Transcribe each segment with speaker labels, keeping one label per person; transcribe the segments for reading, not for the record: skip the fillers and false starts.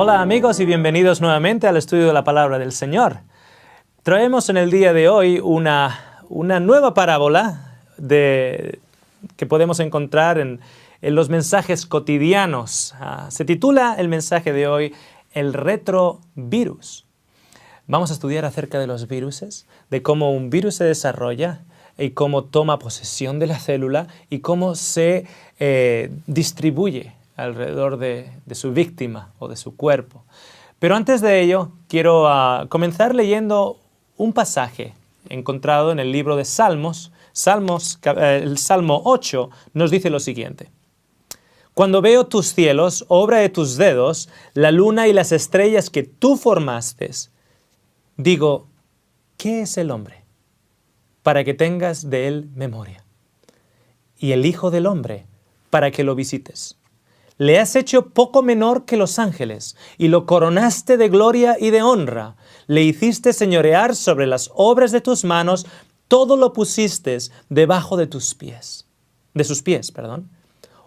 Speaker 1: Hola amigos y bienvenidos nuevamente al estudio de la Palabra del Señor. Traemos en el día de hoy una nueva parábola que podemos encontrar en los mensajes cotidianos. Se titula el mensaje de hoy El retrovirus. Vamos a estudiar acerca de los viruses, de cómo un virus se desarrolla y cómo toma posesión de la célula y cómo se distribuye alrededor de su víctima o de su cuerpo. Pero antes de ello, quiero comenzar leyendo un pasaje encontrado en el libro de Salmos. El Salmo 8 nos dice lo siguiente: Cuando veo tus cielos, obra de tus dedos, la luna y las estrellas que tú formaste, digo, ¿qué es el hombre? Para que tengas de él memoria. Y el Hijo del Hombre, para que lo visites. Le has hecho poco menor que los ángeles, y lo coronaste de gloria y de honra. Le hiciste señorear sobre las obras de tus manos, todo lo pusiste debajo de sus pies.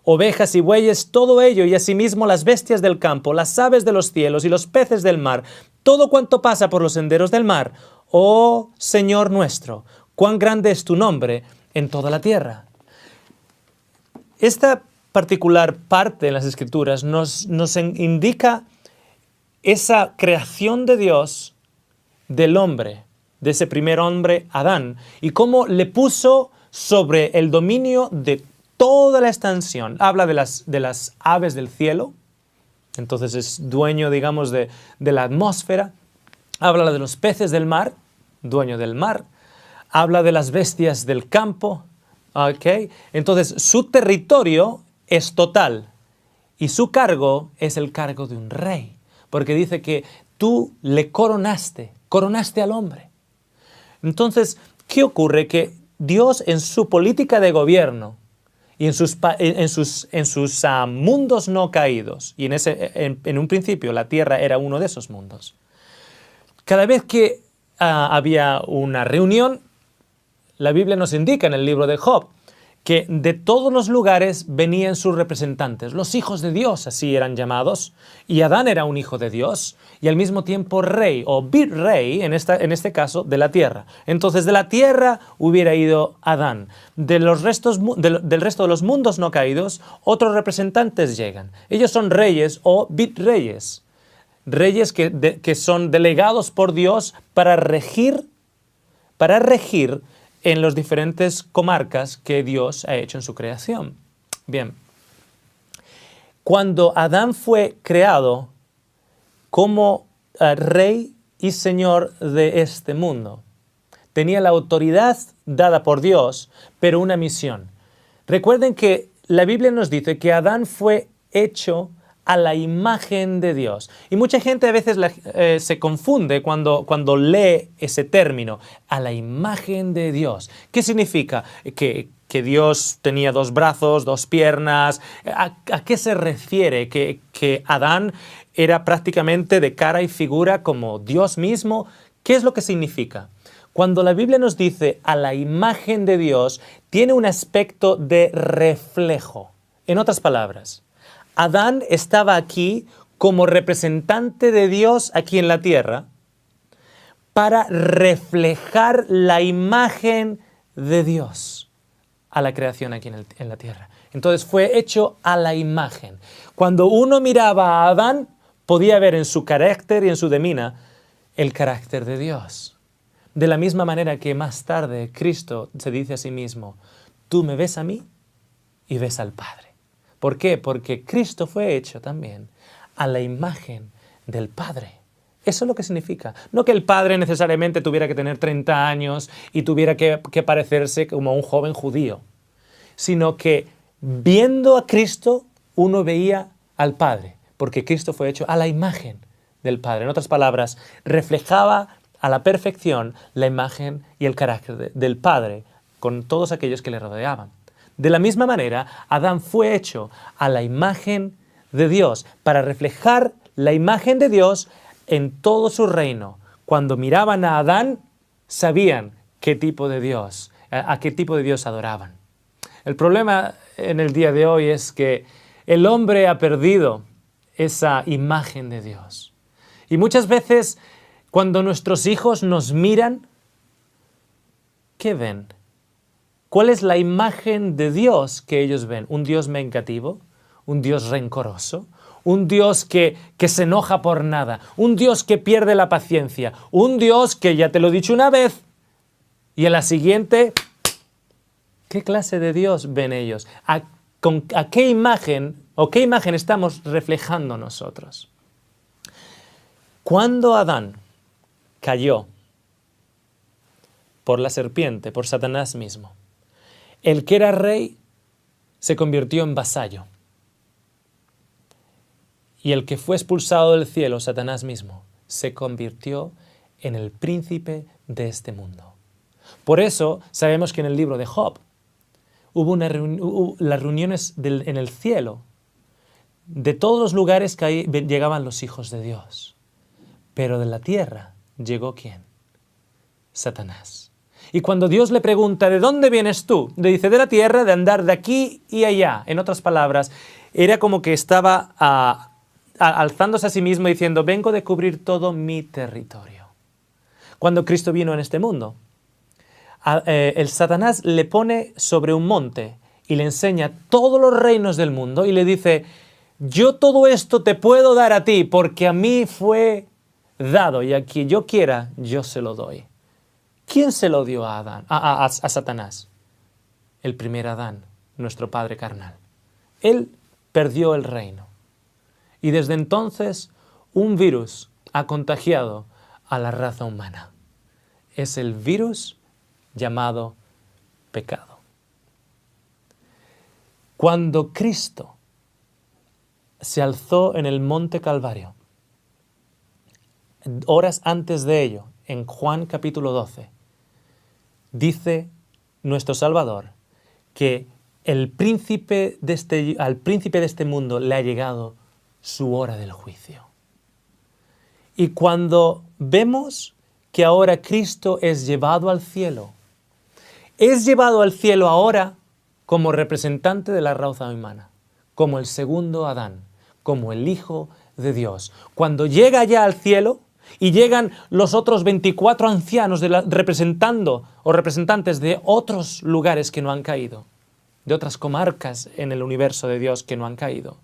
Speaker 1: Ovejas y bueyes, todo ello, y asimismo las bestias del campo, las aves de los cielos y los peces del mar, todo cuanto pasa por los senderos del mar. Oh Señor nuestro, cuán grande es tu nombre en toda la tierra. Esta particular parte en las Escrituras nos indica esa creación de Dios del hombre, de ese primer hombre, Adán, y cómo le puso sobre el dominio de toda la extensión. Habla de las aves del cielo, entonces es dueño, digamos, de la atmósfera. Habla de los peces del mar, dueño del mar. Habla de las bestias del campo. ¿Okay? Entonces su territorio es total y su cargo es el cargo de un rey, porque dice que tú le coronaste al hombre. Entonces, ¿qué ocurre? Que Dios en su política de gobierno y en sus mundos no caídos, y en un principio la tierra era uno de esos mundos, cada vez que había una reunión, la Biblia nos indica en el libro de Job que de todos los lugares venían sus representantes, los hijos de Dios, así eran llamados, y Adán era un hijo de Dios, y al mismo tiempo rey, o virrey, en este caso, de la tierra. Entonces, de la tierra hubiera ido Adán. Del resto de los mundos no caídos, otros representantes llegan. Ellos son reyes o virreyes, reyes que son delegados por Dios para regir en las diferentes comarcas que Dios ha hecho en su creación. Bien, cuando Adán fue creado como rey y señor de este mundo, tenía la autoridad dada por Dios, pero una misión. Recuerden que la Biblia nos dice que Adán fue hecho a la imagen de Dios. Y mucha gente a veces se confunde cuando lee ese término, a la imagen de Dios. ¿Qué significa? Que Dios tenía dos brazos, dos piernas. ¿A qué se refiere? ¿Que Adán era prácticamente de cara y figura como Dios mismo? ¿Qué es lo que significa? Cuando la Biblia nos dice a la imagen de Dios, tiene un aspecto de reflejo. En otras palabras, Adán estaba aquí como representante de Dios aquí en la tierra para reflejar la imagen de Dios a la creación aquí en la tierra. Entonces fue hecho a la imagen. Cuando uno miraba a Adán, podía ver en su carácter y en su demeanor el carácter de Dios. De la misma manera que más tarde Cristo se dice a sí mismo, tú me ves a mí y ves al Padre. ¿Por qué? Porque Cristo fue hecho también a la imagen del Padre. Eso es lo que significa. No que el Padre necesariamente tuviera que tener 30 años y tuviera que parecerse como un joven judío, sino que viendo a Cristo uno veía al Padre, porque Cristo fue hecho a la imagen del Padre. En otras palabras, reflejaba a la perfección la imagen y el carácter del Padre con todos aquellos que le rodeaban. De la misma manera, Adán fue hecho a la imagen de Dios para reflejar la imagen de Dios en todo su reino. Cuando miraban a Adán, sabían qué tipo de Dios, a qué tipo de Dios adoraban. El problema en el día de hoy es que el hombre ha perdido esa imagen de Dios. Y muchas veces cuando nuestros hijos nos miran, ¿qué ven? ¿Cuál es la imagen de Dios que ellos ven? ¿Un Dios vengativo? ¿Un Dios rencoroso? ¿Un Dios que se enoja por nada? ¿Un Dios que pierde la paciencia? ¿Un Dios que ya te lo he dicho una vez y en la siguiente? ¿Qué clase de Dios ven ellos? ¿A qué imagen o qué imagen estamos reflejando nosotros? Cuando Adán cayó por la serpiente, por Satanás mismo, el que era rey se convirtió en vasallo. Y el que fue expulsado del cielo, Satanás mismo, se convirtió en el príncipe de este mundo. Por eso sabemos que en el libro de Job hubo las reuniones en el cielo de todos los lugares que ahí llegaban los hijos de Dios. Pero de la tierra llegó ¿quién? Satanás. Y cuando Dios le pregunta, ¿de dónde vienes tú? Le dice, de la tierra, de andar de aquí y allá. En otras palabras, era como que estaba alzándose a sí mismo diciendo, vengo de cubrir todo mi territorio. Cuando Cristo vino en este mundo, el Satanás le pone sobre un monte y le enseña todos los reinos del mundo y le dice, yo todo esto te puedo dar a ti porque a mí fue dado y a quien yo quiera, yo se lo doy. ¿Quién se lo dio a Satanás? El primer Adán, nuestro padre carnal. Él perdió el reino. Y desde entonces un virus ha contagiado a la raza humana. Es el virus llamado pecado. Cuando Cristo se alzó en el monte Calvario, horas antes de ello, en Juan capítulo 12, dice nuestro Salvador que al príncipe de este mundo le ha llegado su hora del juicio. Y cuando vemos que ahora Cristo es llevado al cielo ahora como representante de la raza humana, como el segundo Adán, como el Hijo de Dios. Cuando llega ya al cielo y llegan los otros 24 ancianos representando o representantes de otros lugares que no han caído, de otras comarcas en el universo de Dios que no han caído.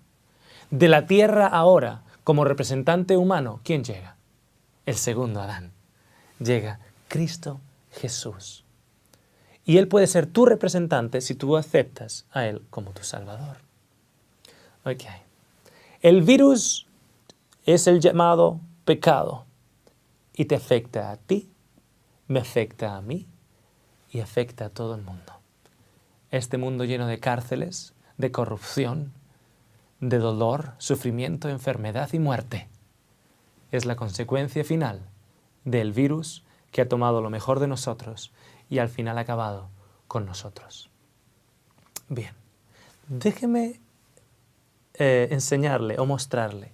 Speaker 1: De la tierra ahora, como representante humano, ¿quién llega? El segundo Adán. Llega Cristo Jesús. Y Él puede ser tu representante si tú aceptas a Él como tu Salvador. Ok. El virus es el llamado pecado. Y te afecta a ti, me afecta a mí y afecta a todo el mundo. Este mundo lleno de cárceles, de corrupción, de dolor, sufrimiento, enfermedad y muerte es la consecuencia final del virus que ha tomado lo mejor de nosotros y al final ha acabado con nosotros. Bien, déjeme enseñarle o mostrarle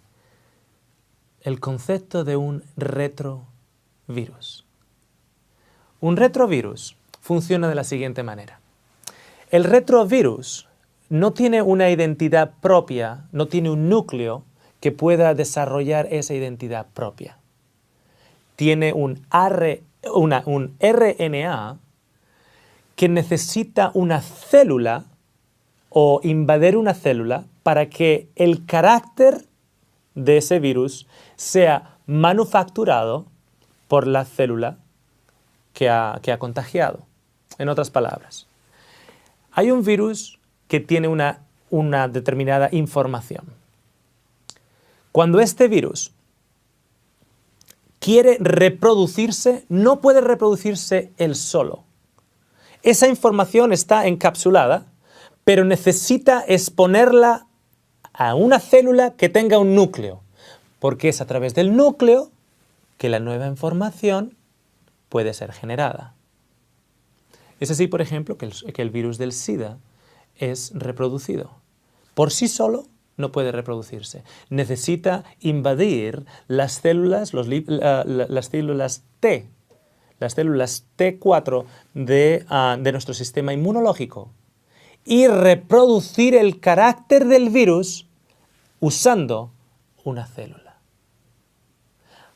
Speaker 1: el concepto de un retrovirus. Un retrovirus funciona de la siguiente manera. El retrovirus no tiene una identidad propia, no tiene un núcleo que pueda desarrollar esa identidad propia. Tiene un RNA que necesita una célula o invadir una célula para que el carácter de ese virus sea manufacturado por la célula que ha contagiado. En otras palabras, hay un virus que tiene una determinada información. Cuando este virus quiere reproducirse, no puede reproducirse él solo. Esa información está encapsulada, pero necesita exponerla a una célula que tenga un núcleo, porque es a través del núcleo que la nueva información puede ser generada. Es así, por ejemplo, que el virus del SIDA es reproducido. Por sí solo no puede reproducirse. Necesita invadir las células, las células T, las células T4 de nuestro sistema inmunológico y reproducir el carácter del virus usando una célula.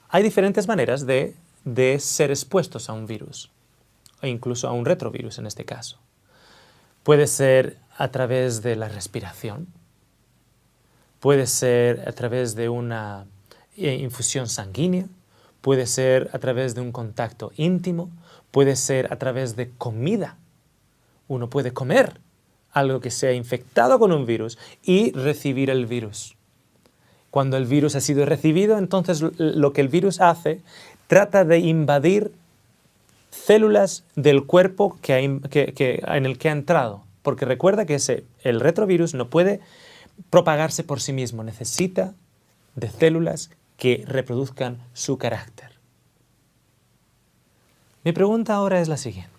Speaker 1: Hay diferentes maneras de ser expuestos a un virus, e incluso a un retrovirus en este caso. Puede ser a través de la respiración, puede ser a través de una infusión sanguínea, puede ser a través de un contacto íntimo, puede ser a través de comida. Uno puede comer algo que sea infectado con un virus y recibir el virus. Cuando el virus ha sido recibido, entonces lo que el virus hace, trata de invadir células del cuerpo en el que ha entrado. Porque recuerda que el retrovirus no puede propagarse por sí mismo, necesita de células que reproduzcan su carácter. Mi pregunta ahora es la siguiente.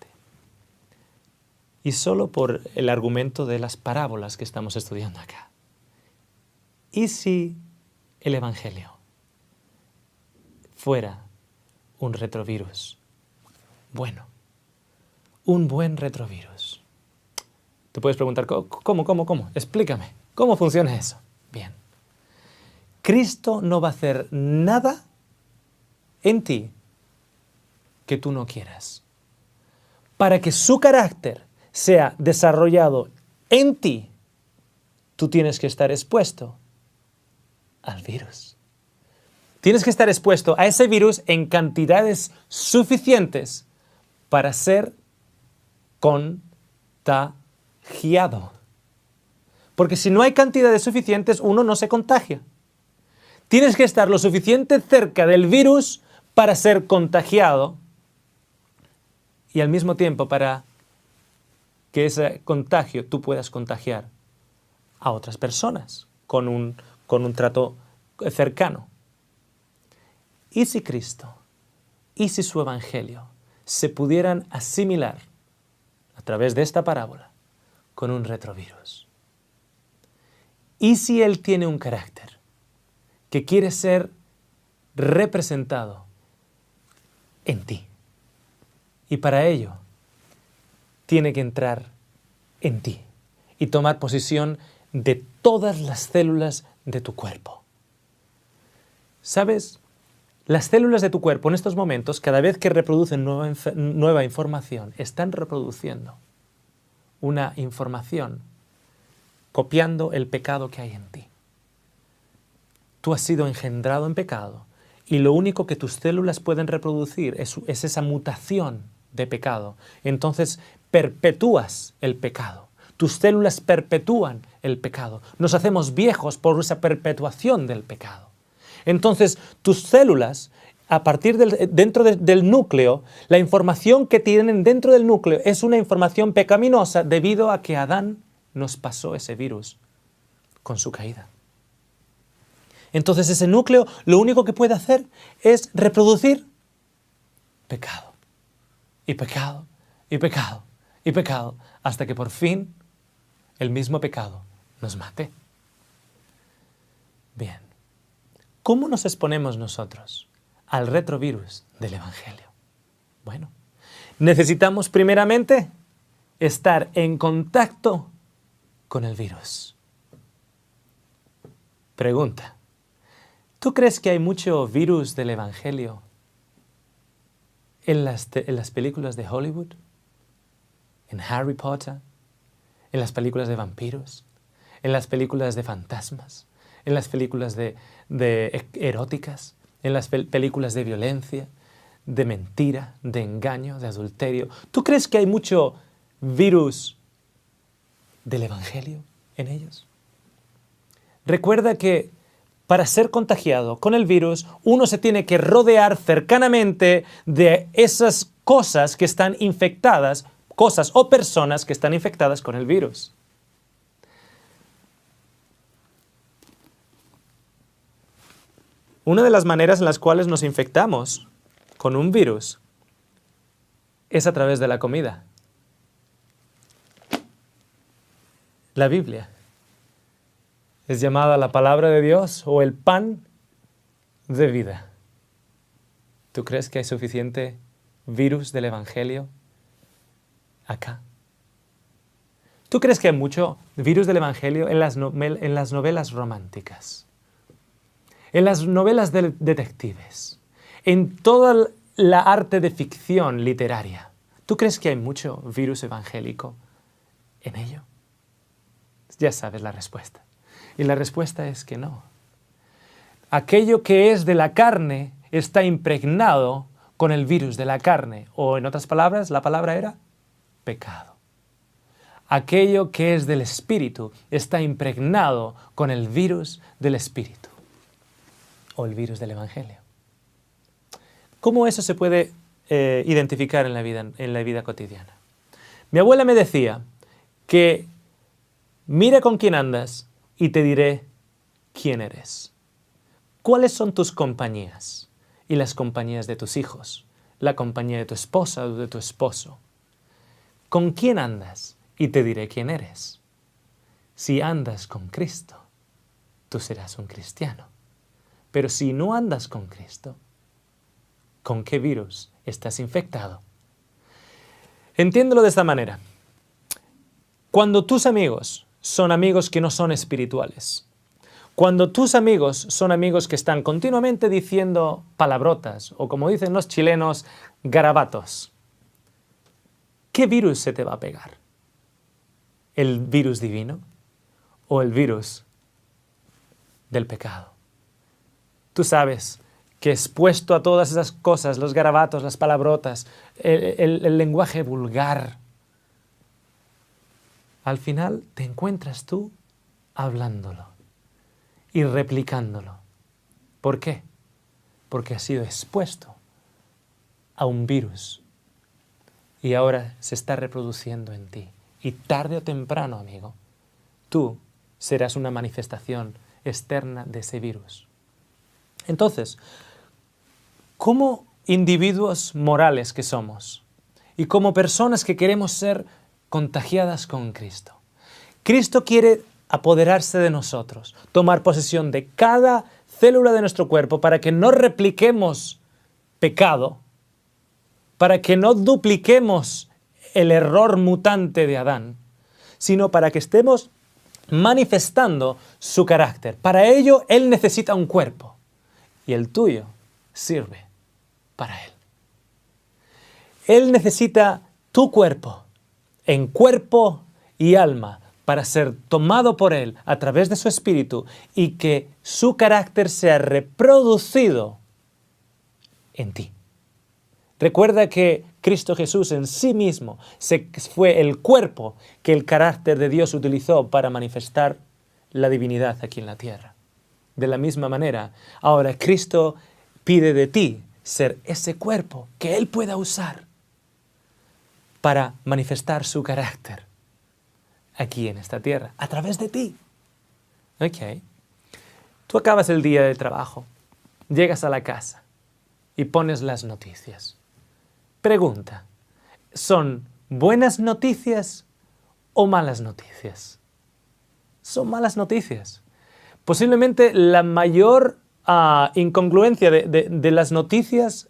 Speaker 1: Y solo por el argumento de las parábolas que estamos estudiando acá. ¿Y si el Evangelio fuera un retrovirus bueno? Un buen retrovirus. Te puedes preguntar, ¿cómo? Explícame, ¿cómo funciona eso? Bien. Cristo no va a hacer nada en ti que tú no quieras. Para que su carácter sea desarrollado en ti, tú tienes que estar expuesto al virus. Tienes que estar expuesto a ese virus en cantidades suficientes para ser contagiado. Porque si no hay cantidades suficientes, uno no se contagia. Tienes que estar lo suficiente cerca del virus para ser contagiado y al mismo tiempo para que ese contagio tú puedas contagiar a otras personas con un trato cercano. ¿Y si Cristo, y si su Evangelio se pudieran asimilar a través de esta parábola con un retrovirus? ¿Y si Él tiene un carácter que quiere ser representado en ti? Y para ello tiene que entrar en ti y tomar posesión de todas las células de tu cuerpo. ¿Sabes? Las células de tu cuerpo en estos momentos, cada vez que reproducen nueva información, están reproduciendo una información copiando el pecado que hay en ti. Tú has sido engendrado en pecado y lo único que tus células pueden reproducir es esa mutación de pecado. Entonces perpetúas el pecado. Tus células perpetúan el pecado. Nos hacemos viejos por esa perpetuación del pecado. Entonces tus células, a partir dentro del núcleo, la información que tienen dentro del núcleo es una información pecaminosa debido a que Adán nos pasó ese virus con su caída. Entonces ese núcleo lo único que puede hacer es reproducir pecado. Y pecado, y pecado, y pecado, hasta que por fin el mismo pecado nos mate. Bien, ¿cómo nos exponemos nosotros al retrovirus del Evangelio? Bueno, necesitamos primeramente estar en contacto con el virus. Pregunta, ¿tú crees que hay mucho virus del Evangelio en las películas de Hollywood? ¿En Harry Potter? ¿En las películas de vampiros? ¿En las películas de fantasmas? ¿En las películas de eróticas? ¿En las películas de violencia, de mentira, de engaño, de adulterio? ¿Tú crees que hay mucho virus del Evangelio en ellos? Recuerda que para ser contagiado con el virus, uno se tiene que rodear cercanamente de esas cosas que están infectadas, cosas o personas que están infectadas con el virus. Una de las maneras en las cuales nos infectamos con un virus es a través de la comida. La Biblia es llamada la palabra de Dios o el pan de vida. ¿Tú crees que hay suficiente virus del Evangelio acá? ¿Tú crees que hay mucho virus del Evangelio en las novelas románticas? en las novelas de detectives, en toda la arte de ficción literaria. ¿Tú crees que hay mucho virus evangélico en ello? Ya sabes la respuesta. Y la respuesta es que no. Aquello que es de la carne está impregnado con el virus de la carne. O en otras palabras, la palabra era pecado. Aquello que es del Espíritu está impregnado con el virus del Espíritu. O el virus del Evangelio. ¿Cómo eso se puede identificar en la vida cotidiana? Mi abuela me decía que mira con quién andas y te diré quién eres. ¿Cuáles son tus compañías? Y las compañías de tus hijos, la compañía de tu esposa o de tu esposo. ¿Con quién andas? Y te diré quién eres. Si andas con Cristo, tú serás un cristiano. Pero si no andas con Cristo, ¿con qué virus estás infectado? Entiéndelo de esta manera. Cuando tus amigos son amigos que no son espirituales, cuando tus amigos son amigos que están continuamente diciendo palabrotas, o como dicen los chilenos, garabatos, ¿qué virus se te va a pegar? ¿El virus divino o el virus del pecado? Tú sabes que expuesto a todas esas cosas, los garabatos, las palabrotas, el lenguaje vulgar, al final te encuentras tú hablándolo y replicándolo. ¿Por qué? Porque has sido expuesto a un virus y ahora se está reproduciendo en ti. Y tarde o temprano, amigo, tú serás una manifestación externa de ese virus. Entonces, como individuos morales que somos y como personas que queremos ser contagiadas con Cristo, Cristo quiere apoderarse de nosotros, tomar posesión de cada célula de nuestro cuerpo para que no repliquemos pecado, para que no dupliquemos el error mutante de Adán, sino para que estemos manifestando su carácter. Para ello, Él necesita un cuerpo y el tuyo sirve para Él. Él necesita tu cuerpo, en cuerpo y alma, para ser tomado por Él a través de su Espíritu y que su carácter sea reproducido en ti. Recuerda que Cristo Jesús en sí mismo fue el cuerpo que el carácter de Dios utilizó para manifestar la divinidad aquí en la tierra. De la misma manera, ahora Cristo pide de ti ser ese cuerpo que Él pueda usar para manifestar su carácter aquí en esta tierra, a través de ti. Ok. Tú acabas el día de trabajo, llegas a la casa y pones las noticias. Pregunta, ¿son buenas noticias o malas noticias? Son malas noticias. Posiblemente la mayor incongruencia de las noticias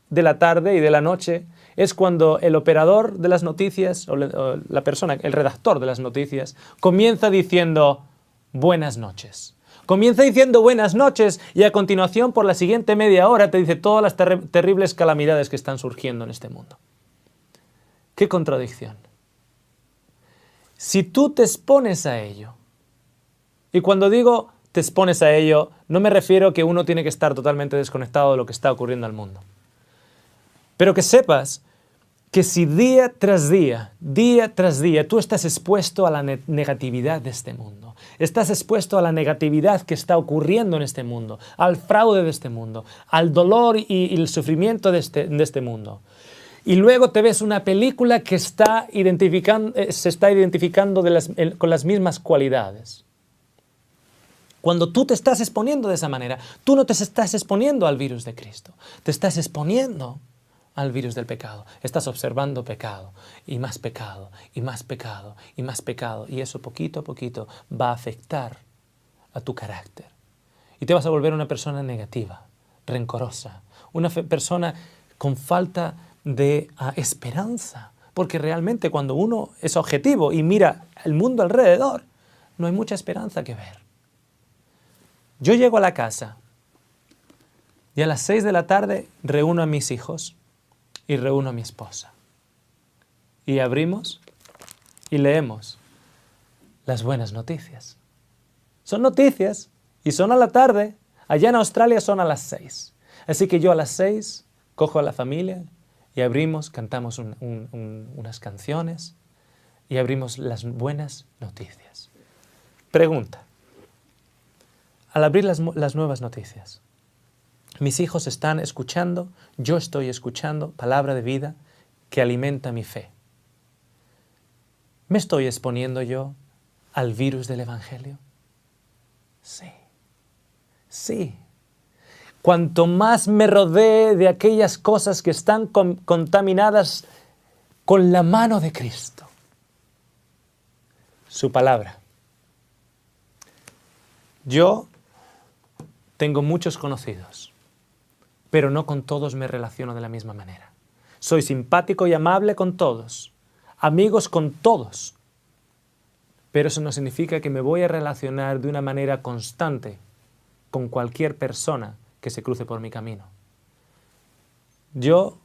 Speaker 1: de la tarde y de la noche es cuando el operador de las noticias, o la persona, el redactor de las noticias, comienza diciendo buenas noches. Comienza diciendo buenas noches y a continuación por la siguiente media hora te dice todas las terribles calamidades que están surgiendo en este mundo. ¡Qué contradicción! Si tú te expones a ello, y cuando digo te expones a ello, no me refiero a que uno tiene que estar totalmente desconectado de lo que está ocurriendo al mundo. Pero que sepas que si día tras día, tú estás expuesto a la negatividad de este mundo, estás expuesto a la negatividad que está ocurriendo en este mundo, al fraude de este mundo, al dolor y el sufrimiento de este mundo, y luego te ves una película que se está identificando con las mismas cualidades. Cuando tú te estás exponiendo de esa manera, tú no te estás exponiendo al virus de Cristo, te estás exponiendo al virus del pecado. Estás observando pecado, y más pecado, y más pecado, y más pecado. Y eso poquito a poquito va a afectar a tu carácter. Y te vas a volver una persona negativa, rencorosa, una persona con falta de esperanza. Porque realmente cuando uno es objetivo y mira el mundo alrededor, no hay mucha esperanza que ver. Yo llego a la casa Y a las 6 de la tarde reúno a mis hijos y reúno a mi esposa. Y abrimos y leemos las buenas noticias. Son noticias y son a la tarde. Allá en Australia son a las 6. Así que yo a las 6 cojo a la familia y abrimos, cantamos unas canciones y abrimos las buenas noticias. Pregunta. Al abrir las nuevas noticias, mis hijos están escuchando, yo estoy escuchando palabra de vida que alimenta mi fe. ¿Me estoy exponiendo yo al virus del Evangelio? Sí. Sí. Cuanto más me rodee de aquellas cosas que están contaminadas con la mano de Cristo, su palabra. Yo tengo muchos conocidos, pero no con todos me relaciono de la misma manera. Soy simpático y amable con todos, amigos con todos, pero eso no significa que me voy a relacionar de una manera constante con cualquier persona que se cruce por mi camino. Yo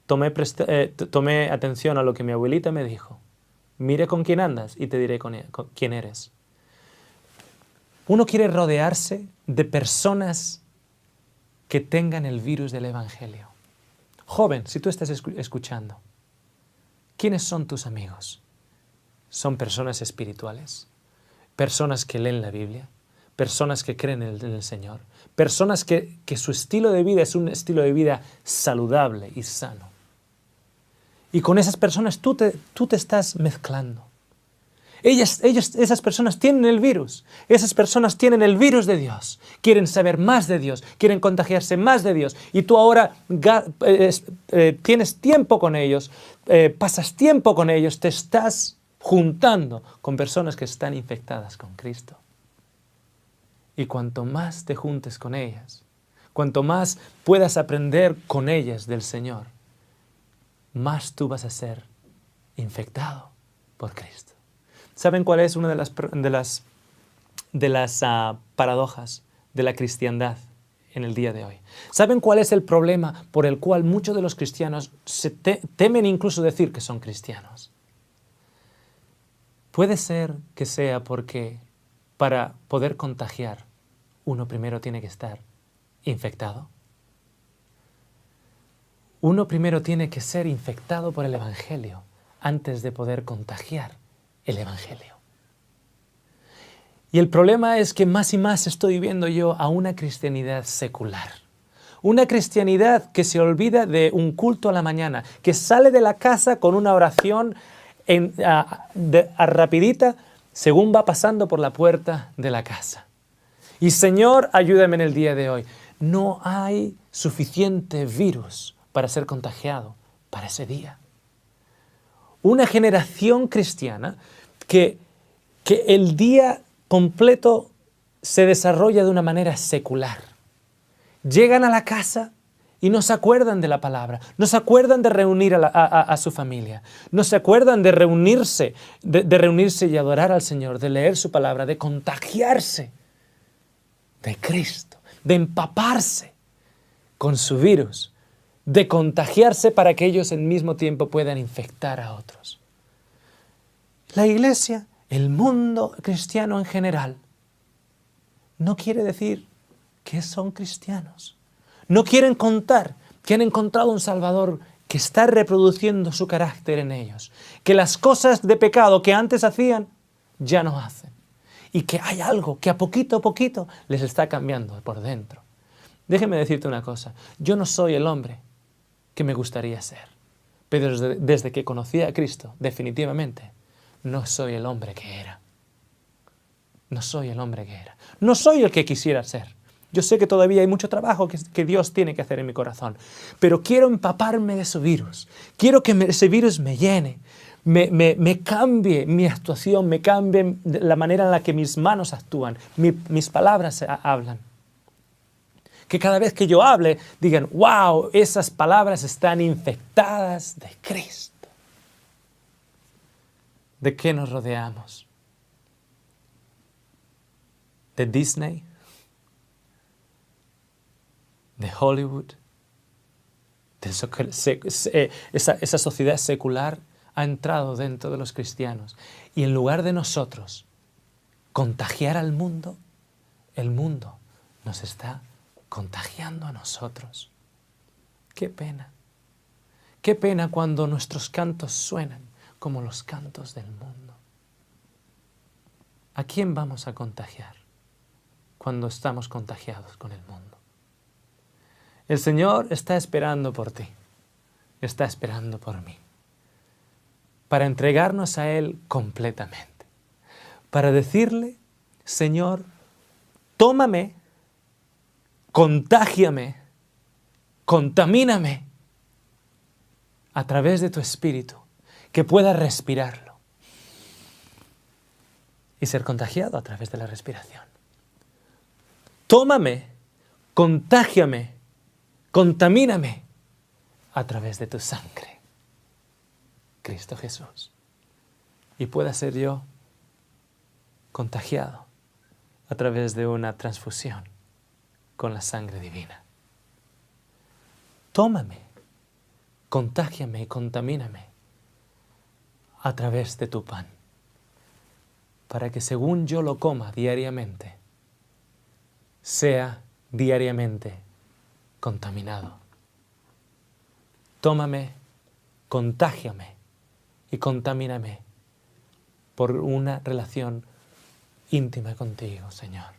Speaker 1: tomé atención a lo que mi abuelita me dijo. Mire con quién andas y te diré con quién eres. Uno quiere rodearse de personas que tengan el virus del Evangelio. Joven, si tú estás escuchando, ¿quiénes son tus amigos? ¿Son personas espirituales? ¿Personas que leen la Biblia? ¿Personas que creen en el Señor? ¿Personas que su estilo de vida es un estilo de vida saludable y sano? Y con esas personas tú te estás mezclando. Esas personas tienen el virus. Esas personas tienen el virus de Dios. Quieren saber más de Dios. Quieren contagiarse más de Dios. Y tú ahora tienes tiempo con ellos, pasas tiempo con ellos, te estás juntando con personas que están infectadas con Cristo. Y cuanto más te juntes con ellas, cuanto más puedas aprender con ellas del Señor, más tú vas a ser infectado por Cristo. ¿Saben cuál es una de las paradojas de la cristiandad en el día de hoy? ¿Saben cuál es el problema por el cual muchos de los cristianos temen incluso decir que son cristianos? Puede ser que sea porque para poder contagiar, uno primero tiene que estar infectado. Uno primero tiene que ser infectado por el Evangelio antes de poder contagiar el Evangelio. Y el problema es que más y más estoy viendo yo a una cristianidad secular. Una cristianidad que se olvida de un culto a la mañana, que sale de la casa con una oración rapidita según va pasando por la puerta de la casa. Y Señor, ayúdame en el día de hoy. No hay suficiente virus para ser contagiado para ese día. Una generación cristiana que el día completo se desarrolla de una manera secular. Llegan a la casa y no se acuerdan de la palabra, no se acuerdan de reunir a su familia, no se acuerdan de reunirse y adorar al Señor, de leer su palabra, de contagiarse de Cristo, de empaparse con su virus, de contagiarse para que ellos al mismo tiempo puedan infectar a otros. La iglesia, el mundo cristiano en general, no quiere decir que son cristianos. No quieren contar que han encontrado un Salvador que está reproduciendo su carácter en ellos, que las cosas de pecado que antes hacían ya no hacen y que hay algo que a poquito les está cambiando por dentro. Déjeme decirte una cosa, yo no soy el hombre que me gustaría ser, pero desde que conocí a Cristo, definitivamente, no soy el hombre que era. No soy el hombre que era. No soy el que quisiera ser. Yo sé que todavía hay mucho trabajo que Dios tiene que hacer en mi corazón, pero quiero empaparme de su virus. Quiero que ese virus me llene, me cambie mi actuación, me cambie la manera en la que mis manos actúan, mis palabras hablan. Que cada vez que yo hable, digan, wow, esas palabras están infectadas de Cristo. ¿De qué nos rodeamos? ¿De Disney? de Hollywood, esa sociedad secular ha entrado dentro de los cristianos. Y en lugar de nosotros contagiar al mundo, el mundo nos está contagiando a nosotros. ¡Qué pena! ¡Qué pena cuando nuestros cantos suenan como los cantos del mundo! ¿A quién vamos a contagiar cuando estamos contagiados con el mundo? El Señor está esperando por ti, está esperando por mí, para entregarnos a Él completamente, para decirle, Señor, tómame, contágiame, contamíname a través de tu Espíritu, que pueda respirarlo y ser contagiado a través de la respiración. Tómame, contágiame, contamíname a través de tu sangre, Cristo Jesús, y pueda ser yo contagiado a través de una transfusión con la sangre divina. Tómame, contágiame y contamíname a través de tu pan, para que según yo lo coma diariamente, sea diariamente contaminado. Tómame, contágiame y contamíname por una relación íntima contigo, Señor,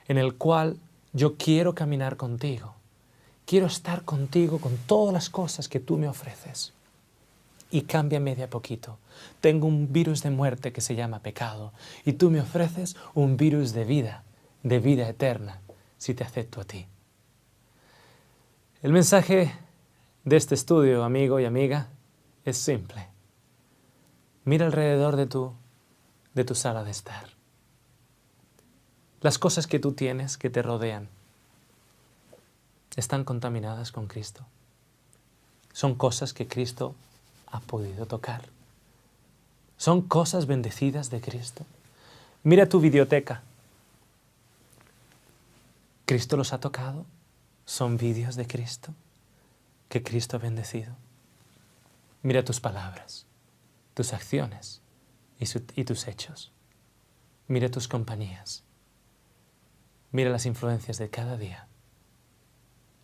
Speaker 1: en el cual yo quiero caminar contigo, quiero estar contigo con todas las cosas que tú me ofreces. Y cámbiame de a poquito. Tengo un virus de muerte que se llama pecado, y tú me ofreces un virus de vida eterna, si te acepto a ti. El mensaje de este estudio, amigo y amiga, es simple. Mira alrededor de tu sala de estar. Las cosas que tú tienes, que te rodean, ¿están contaminadas con Cristo? ¿Son cosas que Cristo ha podido tocar? ¿Son cosas bendecidas de Cristo? Mira tu videoteca. ¿Cristo los ha tocado? ¿Son vídeos de Cristo que Cristo ha bendecido? Mira tus palabras, tus acciones y tus hechos. Mira tus compañías. Mira las influencias de cada día.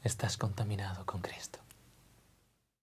Speaker 1: Estás contaminado con Cristo.